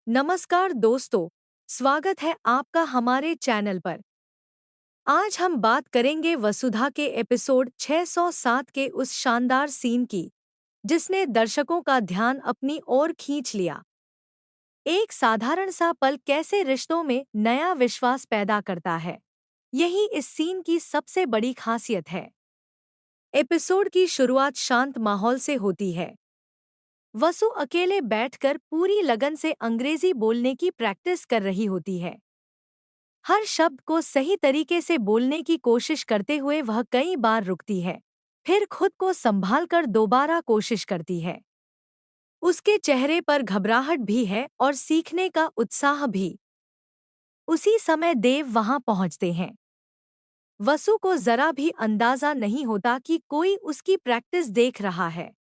नमस्कार दोस्तों, स्वागत है आपका हमारे चैनल पर। आज हम बात करेंगे वसुधा के एपिसोड 607 के उस शानदार सीन की, जिसने दर्शकों का ध्यान अपनी ओर खींच लिया। एक साधारण सा पल कैसे रिश्तों में नया विश्वास पैदा करता है, यही इस सीन की सबसे बड़ी खासियत है। एपिसोड की शुरुआत शांत माहौल से होती है। वसु अकेले बैठकर पूरी लगन से अंग्रेजी बोलने की प्रैक्टिस कर रही होती है। हर शब्द को सही तरीके से बोलने की कोशिश करते हुए वह कई बार रुकती है, फिर खुद को संभालकर दोबारा कोशिश करती है। उसके चेहरे पर घबराहट भी है और सीखने का उत्साह भी। उसी समय देव वहां पहुंचते हैं। वसु को जरा भी अंदाजा नहीं होता कि कोई उसकी प्रैक्टिस देख रहा है।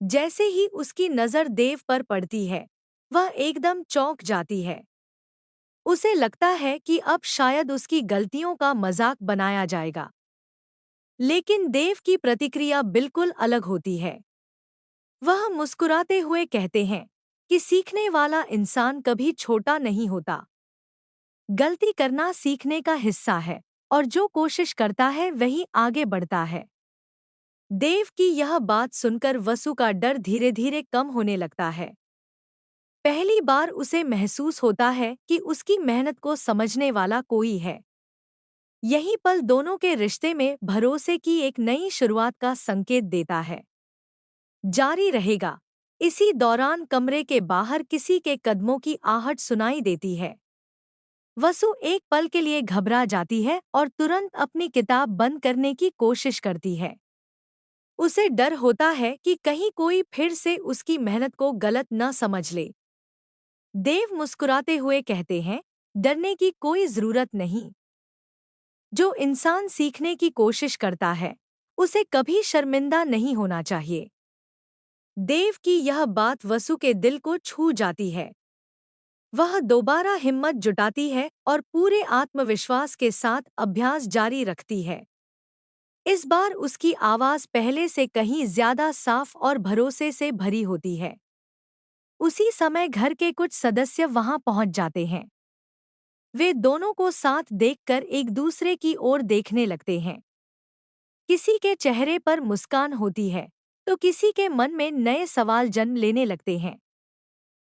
जैसे ही उसकी नजर देव पर पड़ती है, वह एकदम चौंक जाती है। उसे लगता है कि अब शायद उसकी गलतियों का मजाक बनाया जाएगा। लेकिन देव की प्रतिक्रिया बिल्कुल अलग होती है। वह मुस्कुराते हुए कहते हैं कि सीखने वाला इंसान कभी छोटा नहीं होता। गलती करना सीखने का हिस्सा है और जो कोशिश करता है वही आगे बढ़ता है। देव की यह बात सुनकर वसु का डर धीरे धीरे कम होने लगता है। पहली बार उसे महसूस होता है कि उसकी मेहनत को समझने वाला कोई है। यही पल दोनों के रिश्ते में भरोसे की एक नई शुरुआत का संकेत देता है। जारी रहेगा। इसी दौरान कमरे के बाहर किसी के कदमों की आहट सुनाई देती है। वसु एक पल के लिए घबरा जाती है और तुरंत अपनी किताब बंद करने की कोशिश करती है। उसे डर होता है कि कहीं कोई फिर से उसकी मेहनत को गलत न समझ ले। देव मुस्कुराते हुए कहते हैं, डरने की कोई जरूरत नहीं। जो इंसान सीखने की कोशिश करता है, उसे कभी शर्मिंदा नहीं होना चाहिए। देव की यह बात वसु के दिल को छू जाती है। वह दोबारा हिम्मत जुटाती है और पूरे आत्मविश्वास के साथ अभ्यास जारी रखती है। इस बार उसकी आवाज पहले से कहीं ज्यादा साफ और भरोसे से भरी होती है। उसी समय घर के कुछ सदस्य वहां पहुंच जाते हैं। वे दोनों को साथ देखकर एक दूसरे की ओर देखने लगते हैं। किसी के चेहरे पर मुस्कान होती है, तो किसी के मन में नए सवाल जन्म लेने लगते हैं।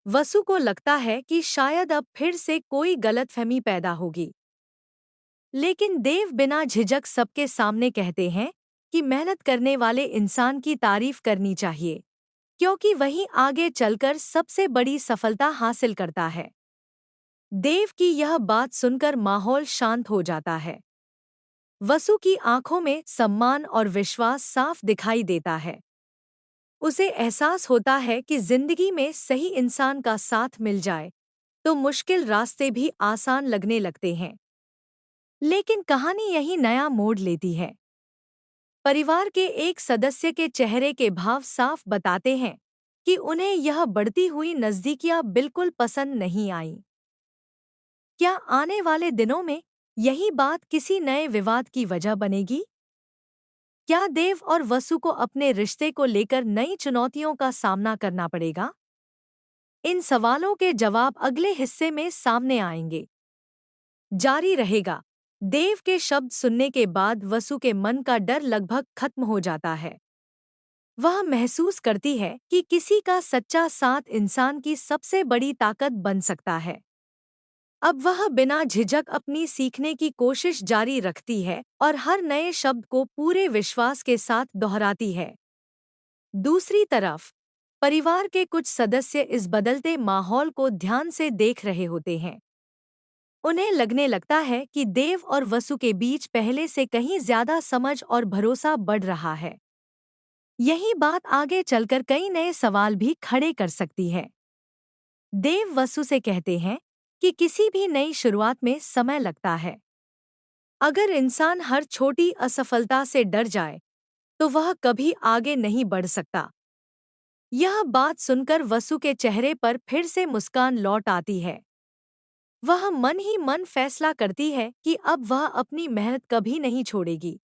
वसु को लगता है कि शायद अब फिर से कोई गलतफहमी पैदा होगी। लेकिन देव बिना झिझक सबके सामने कहते हैं कि मेहनत करने वाले इंसान की तारीफ करनी चाहिए, क्योंकि वही आगे चलकर सबसे बड़ी सफलता हासिल करता है। देव की यह बात सुनकर माहौल शांत हो जाता है। वसु की आंखों में सम्मान और विश्वास साफ दिखाई देता है। उसे एहसास होता है कि जिंदगी में सही इंसान का साथ मिल जाए तो मुश्किल रास्ते भी आसान लगने लगते हैं। लेकिन कहानी यही नया मोड़ लेती है। परिवार के एक सदस्य के चेहरे के भाव साफ बताते हैं कि उन्हें यह बढ़ती हुई नज़दीकियां बिल्कुल पसंद नहीं आईं। क्या आने वाले दिनों में यही बात किसी नए विवाद की वजह बनेगी? क्या देव और वसु को अपने रिश्ते को लेकर नई चुनौतियों का सामना करना पड़ेगा? इन सवालों के जवाब अगले हिस्से में सामने आएंगे। जारी रहेगा। देव के शब्द सुनने के बाद वसु के मन का डर लगभग खत्म हो जाता है। वह महसूस करती है कि किसी का सच्चा साथ इंसान की सबसे बड़ी ताकत बन सकता है। अब वह बिना झिझक अपनी सीखने की कोशिश जारी रखती है और हर नए शब्द को पूरे विश्वास के साथ दोहराती है। दूसरी तरफ, परिवार के कुछ सदस्य इस बदलते माहौल को ध्यान से देख रहे होते हैं। उन्हें लगने लगता है कि देव और वसु के बीच पहले से कहीं ज्यादा समझ और भरोसा बढ़ रहा है। यही बात आगे चलकर कई नए सवाल भी खड़े कर सकती है। देव वसु से कहते हैं कि किसी भी नई शुरुआत में समय लगता है। अगर इंसान हर छोटी असफलता से डर जाए, तो वह कभी आगे नहीं बढ़ सकता। यह बात सुनकर वसु के चेहरे पर फिर से मुस्कान लौट आती है। वह मन ही मन फैसला करती है कि अब वह अपनी मेहनत कभी नहीं छोड़ेगी।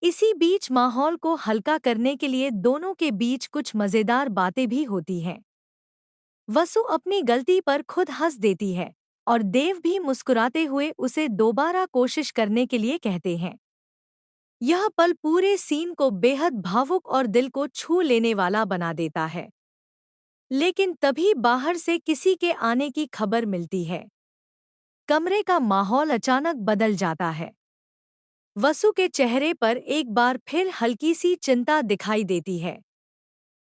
इसी बीच माहौल को हल्का करने के लिए दोनों के बीच कुछ मजेदार बातें भी होती हैं। वसु अपनी गलती पर खुद हंस देती है और देव भी मुस्कुराते हुए उसे दोबारा कोशिश करने के लिए कहते हैं। यह पल पूरे सीन को बेहद भावुक और दिल को छू लेने वाला बना देता है। लेकिन तभी बाहर से किसी के आने की खबर मिलती है। कमरे का माहौल अचानक बदल जाता है। वसु के चेहरे पर एक बार फिर हल्की सी चिंता दिखाई देती है।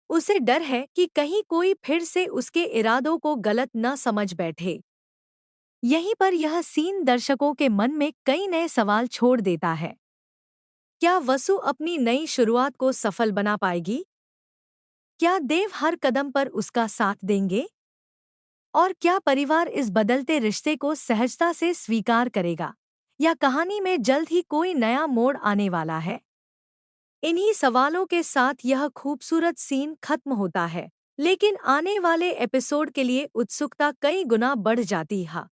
उसे डर है कि कहीं कोई फिर से उसके इरादों को गलत न समझ बैठे। यहीं पर यह सीन दर्शकों के मन में कई नए सवाल छोड़ देता है। क्या वसु अपनी नई शुरुआत को सफल बना पाएगी? क्या देव हर कदम पर उसका साथ देंगे? और क्या परिवार इस बदलते रिश्ते को सहजता से स्वीकार करेगा? या कहानी में जल्द ही कोई नया मोड़ आने वाला है? इन्हीं सवालों के साथ यह खूबसूरत सीन खत्म होता है, लेकिन आने वाले एपिसोड के लिए उत्सुकता कई गुना बढ़ जाती है।